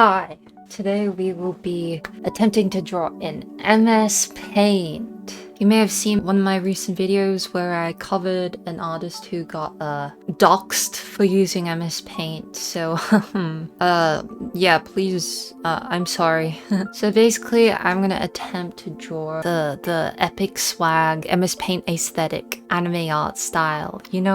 Hi, today we will be attempting to draw in MS Paint. You may have seen one of my recent videos where I covered an artist who got doxxed for using MS Paint, so yeah, please, I'm sorry. So basically, I'm gonna attempt to draw the epic swag MS Paint aesthetic anime art style. You know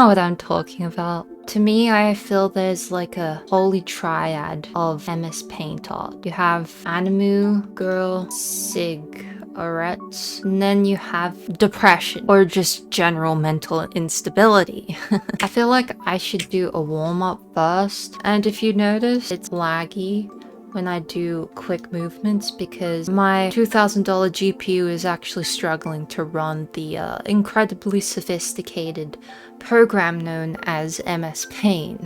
what I'm talking about. To me, I feel there's like a holy triad of MS Paint art. You have Animu, Girl, Sig, Arets, and then you have depression or just general mental instability. I feel like I should do a warm-up first, and if you notice, it's laggy when I do quick movements because my $2,000 GPU is actually struggling to run the incredibly sophisticated program known as MS Paint.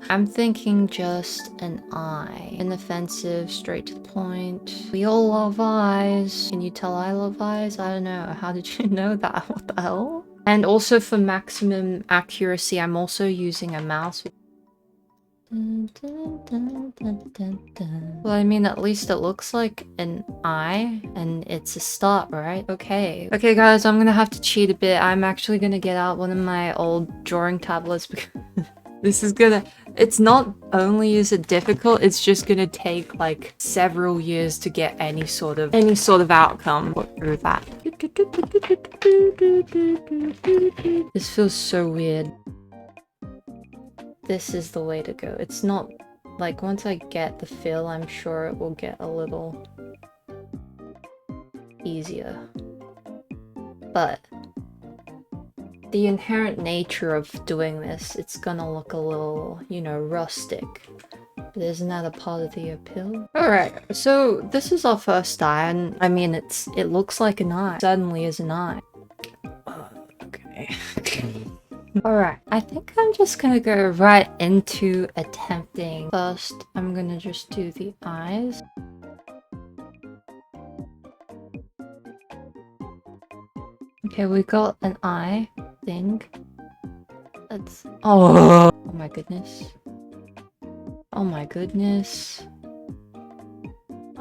I'm thinking just an eye. Inoffensive, straight to the point. We all love eyes. Can you tell I love eyes? I don't know. How did you know that? What the hell? And also for maximum accuracy, I'm also using a mouse. Well, I mean, at least it looks like an eye, and it's a start, right? Okay. Okay, guys, I'm gonna have to cheat a bit. I'm actually gonna get out one of my old drawing tablets because this is gonna... It's not only is it difficult, it's just gonna take like several years to get any sort of outcome through that. This feels so weird. This is the way to go. It's not like once I get the feel, I'm sure it will get a little easier. But the inherent nature of doing this, it's gonna look a little, you know, rustic. But isn't that a part of the appeal? Alright, so this is our first eye, and I mean, it looks like an eye. It certainly is an eye. Okay. Alright, I think I'm just gonna go right into attempting. First, I'm gonna just do the eyes. Okay, we got an eye thing. Let's... Oh my goodness. Oh my goodness.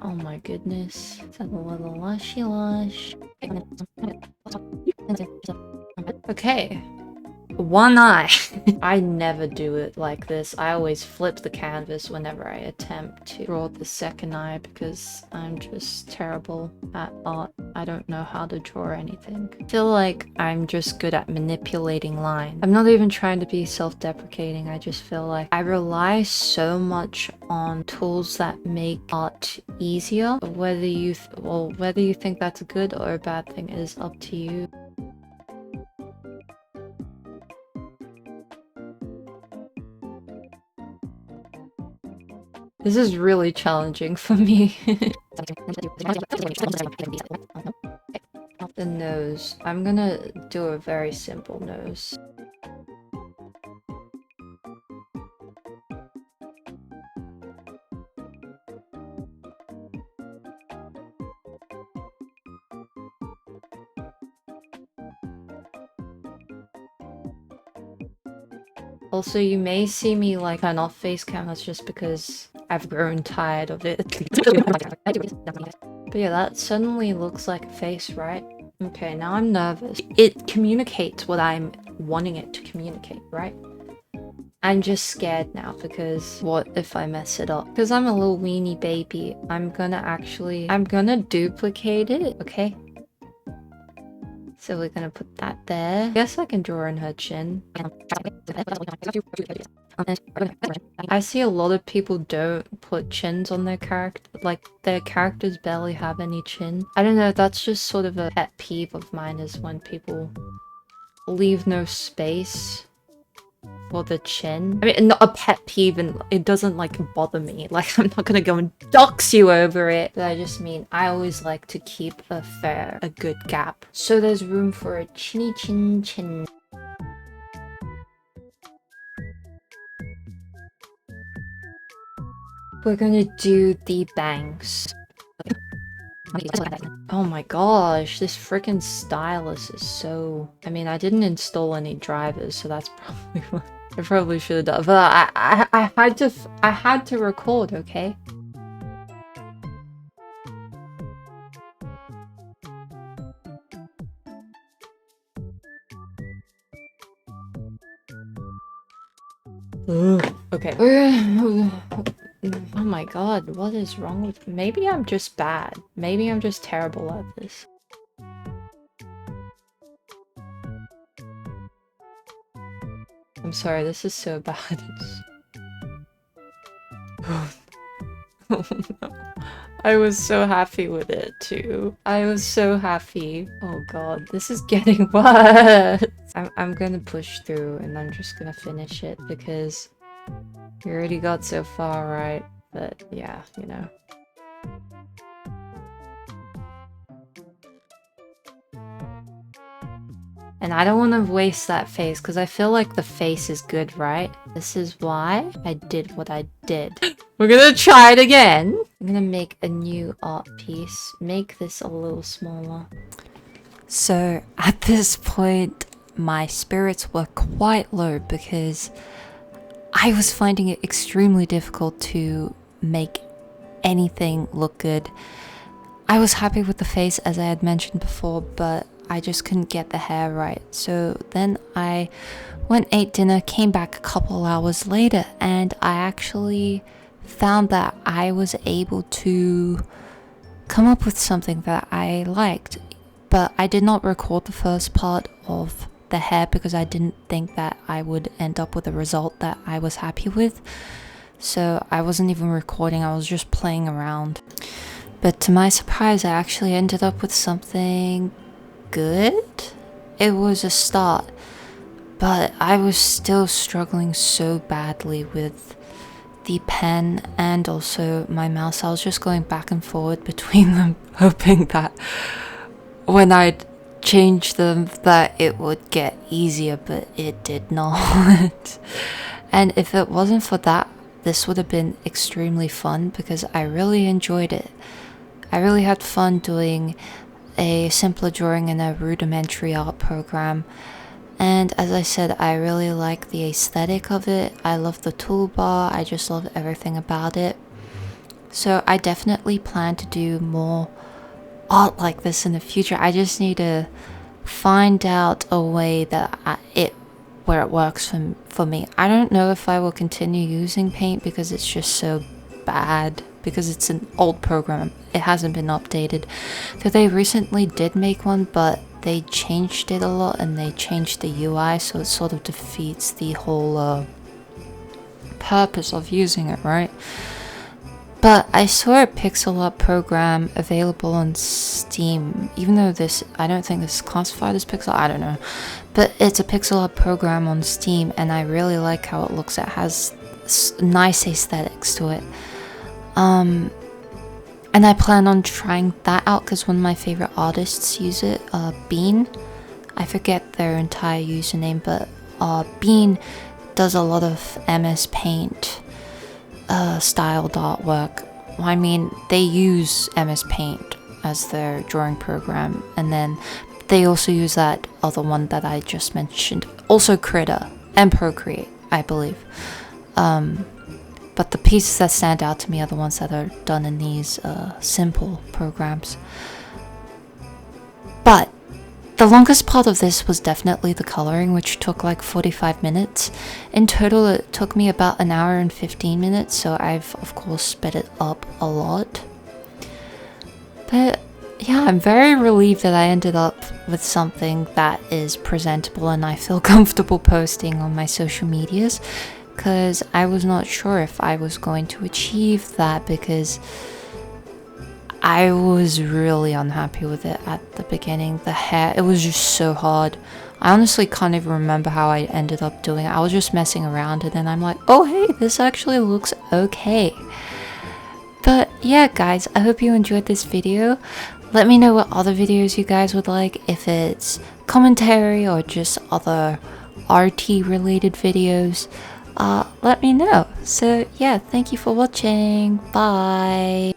Oh my goodness. It's a little lushy lush. Okay. One eye. I never do it like this. I always flip the canvas whenever I attempt to draw the second eye because I'm just terrible at art. I don't know how to draw anything. I feel like I'm just good at manipulating lines. I'm not even trying to be self-deprecating. I just feel like I rely so much on tools that make art easier. Whether you think that's a good or a bad thing is up to you. This is really challenging for me. The nose. I'm gonna do a very simple nose. Also, you may see me like turn off face cam, that's just because I've grown tired of it. But yeah, that suddenly looks like a face, right? Okay, now I'm nervous. It communicates what I'm wanting it to communicate, right? I'm just scared now because what if I mess it up? Because I'm a little weenie baby, I'm gonna duplicate it, okay? So we're gonna put that there. Guess I can draw in her chin. I see a lot of people don't put chins on their character. Like, their characters barely have any chin. I don't know, that's just sort of a pet peeve of mine is when people leave no space for the chin. I mean, not a pet peeve, and it doesn't like bother me. Like, I'm not gonna go and dox you over it. But I just mean, I always like to keep a good gap. So there's room for a chinny chin chin. We're gonna do the bangs. Oh my gosh, this freaking stylus is so... I mean, I didn't install any drivers, so that's probably why. I probably should have done, but I had to record, okay? Okay. Oh my god, what is wrong with me? Maybe I'm just bad. Maybe I'm just terrible at this. I'm sorry, this is so bad. Oh no. I was so happy with it too. I was so happy. Oh god, this is getting worse. I'm gonna push through and I'm just gonna finish it because we already got so far, right? But yeah, you know. And I don't want to waste that face because I feel like the face is good, right? This is why I did what I did. We're gonna try it again. I'm gonna make a new art piece. Make this a little smaller. So at this point, my spirits were quite low because I was finding it extremely difficult to make anything look good. I was happy with the face as I had mentioned before, but I just couldn't get the hair right. So then I went, ate dinner, came back a couple hours later, and I actually found that I was able to come up with something that I liked. But I did not record the first part of the hair because I didn't think that I would end up with a result that I was happy with. So I wasn't even recording, I was just playing around. But to my surprise, I actually ended up with something good. It was a start, but I was still struggling so badly with the pen and also my mouse. I was just going back and forward between them, hoping that when I'd change them that it would get easier, but it did not. And if it wasn't for that, this would have been extremely fun because I really enjoyed it. I really had fun doing a simpler drawing in a rudimentary art program, and as I said, I really like the aesthetic of it. I love the toolbar, I just love everything about it. So I definitely plan to do more art like this in the future. I just need to find out a way that where it works for me. I don't know if I will continue using paint because it's just so bad, because it's an old program. It hasn't been updated. So they recently did make one, but they changed it a lot and they changed the UI, so it sort of defeats the whole purpose of using it, right? But I saw a pixel art program available on Steam, even though I don't think this is classified as pixel, I don't know. But it's a pixel art program on Steam and I really like how it looks. It has nice aesthetics to it. And I plan on trying that out because one of my favorite artists use it, Bean. I forget their entire username, but Bean does a lot of MS Paint styled artwork. I mean, they use MS Paint as their drawing program, and then they also use that other one that I just mentioned, also Critter and Procreate, I believe. But the pieces that stand out to me are the ones that are done in these simple programs. But the longest part of this was definitely the coloring, which took like 45 minutes. In total, it took me about an hour and 15 minutes, so I've of course sped it up a lot. But yeah, I'm very relieved that I ended up with something that is presentable and I feel comfortable posting on my social medias, because I was not sure if I was going to achieve that because I was really unhappy with it at the beginning. The hair, it was just so hard. I honestly can't even remember how I ended up doing it. I was just messing around and then I'm like, oh hey, this actually looks okay. But yeah guys, I hope you enjoyed this video. Let me know what other videos you guys would like, if it's commentary or just other RT related videos. Let me know. So yeah, thank you for watching. Bye.